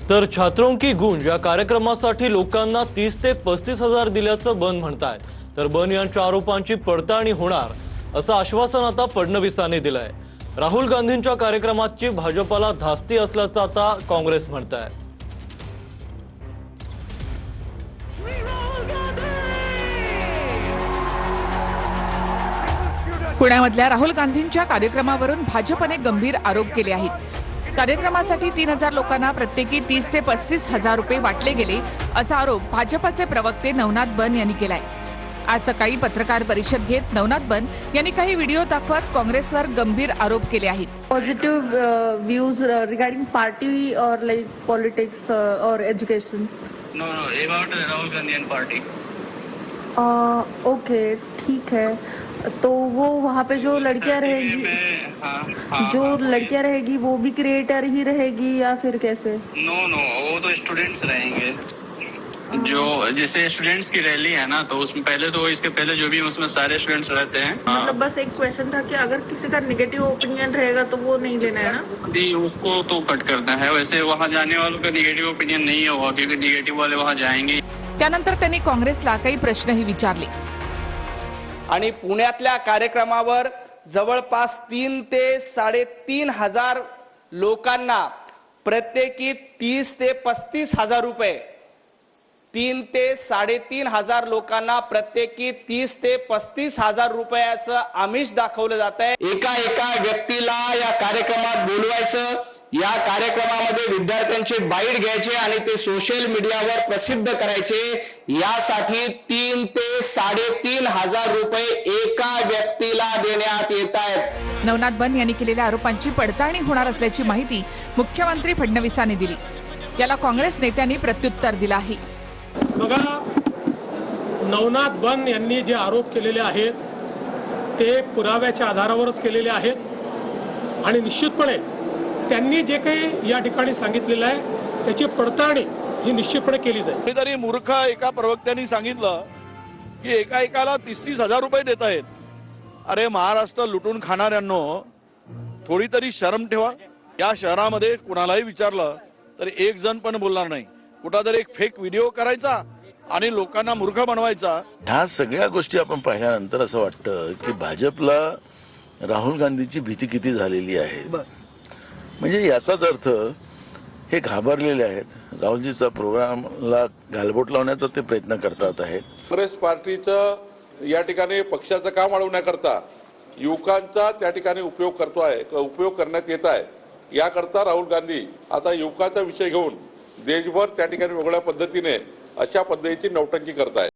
तर छात्रों की गूंज या कार्यक्रमासाठी लोकांना 30 ते 35 हजार दिल्याचं बन म्हणतायत। तर बन यांच्या आरोपांची पडताळणी होणार असं आश्वासन आता फडणवीसांनी दिलंय। राहुल गांधींच्या कार्यक्रमाची भाजपला धास्ती असल्याचं आता काँग्रेस म्हणताय। पुण्यामधल्या राहुल गांधींच्या कार्यक्रमावरून भाजपने गंभीर आरोप केले आहेत। कार्यक्रमासाठी 3000 लोकांना प्रत्येकी 30 ते 35 हजार रुपये वाटले गेले असा आरोप भाजपचे प्रवक्ते नवनाथ बन यांनी केलाय। आज सकाळी पत्रकार परिषद घेत नवनाथ बन यांनी काही व्हिडिओ दाखवत काँग्रेसवर गंभीर आरोप केले आहेत। पॉझिटिव्ह व्ह्यूज रिगार्डिंग पार्टी और लाइक पॉलिटिक्स और education. Know about Rahul Gandhi end party. Okay ठीक है, तो वो वहाँ पे जो लड़कियां रहेगी, जो लड़कियां रहेगी वो भी क्रिएटर ही रहेगी या फिर कैसे? नो वो तो स्टूडेंट्स रहेंगे। जो जैसे स्टूडेंट्स की रैली है ना, तो उसमें पहले तो इसके पहले जो भी उसमें सारे स्टूडेंट्स रहते हैं। मतलब बस एक क्वेश्चन था कि अगर किसी का नेगेटिव ओपिनियन रहेगा तो वो नहीं देना है ना? जी, उसको तो कट करना है। वैसे वहाँ जाने वालों का नेगेटिव ओपिनियन नहीं होगा, क्योंकि नेगेटिव वाले वहाँ जाएंगे। त्यानंतर त्यांनी काँग्रेसला काही प्रश्नही विचारले आणि पुण्यातल्या कार्यक्रमावर जवळपास 3 ते 3.5 हजार लोकांना प्रत्येकी 30 ते 35 हजार रुपये, 3 ते 3.5 हजार लोकांना प्रत्येकी 30 ते 35 हजार रुपयाचं आमिष दाखवलं जात आहे। एका व्यक्तीला या कार्यक्रमात बोलवायचं, या कार्यक्रमामध्ये विद्यार्थ्यांचे बाईट घ्यायचे आणि ते सोशल मीडियावर प्रसिद्ध करायचे, यासाठी 3 ते 3.5 हजार रुपये एका व्यक्तीला देण्यात येत आहेत। नवनाथ बन यांनी केलेल्या आरोपांची पडताळणी होणार असल्याची माहिती मुख्यमंत्री फडणवीसांनी दिली। याला काँग्रेस नेत्यांनी प्रत्युत्तर दिलं आहे। बघा, नवनाथ बन यांनी जे आरोप केलेले आहेत ते पुराव्याच्या आधारावरच केलेले आहेत आणि निश्चितपणे त्यांनी जे काही या ठिकाणी सांगितलेलं आहे त्याची पडताळणी ही निश्चितपणे केली जाईल। कोणीतरी मूर्ख एका प्रवक्त्याने सांगितलं की एकाला 30-30 हजार रुपये देत आहेत। अरे महाराष्ट्र लुटून खाणाऱ्यांनो, थोडी तरी शरम ठेवा। या शहरामध्ये कुणालाही विचारलं तर एक जण पण बोलणार नाही। कुठेतरी एक फेक व्हिडिओ करायचा आणि लोकांना मूर्ख बनवायचा। ह्या सगळ्या गोष्टी आपण पाहिल्यानंतर असं वाटतं की भाजपला राहुल गांधीची भीती किती झालेली आहे। म्हणजे याचाच अर्थ हे घाबरलेले आहेत। राहुलजीचा प्रोग्रामला गालबोट लावण्याचा ते प्रयत्न करतात आहेत। काँग्रेस पार्टीचं या ठिकाणी पक्षाचं काम अडवण्याकरता युवकांचा त्या ठिकाणी उपयोग करण्यात येत आहे। याकरता राहुल गांधी आता युवकाचा विषय घेऊन देशभर त्या ठिकाणी वेगळ्या पद्धतीने अशा पद्धतीची नौटंकी करत आहेत।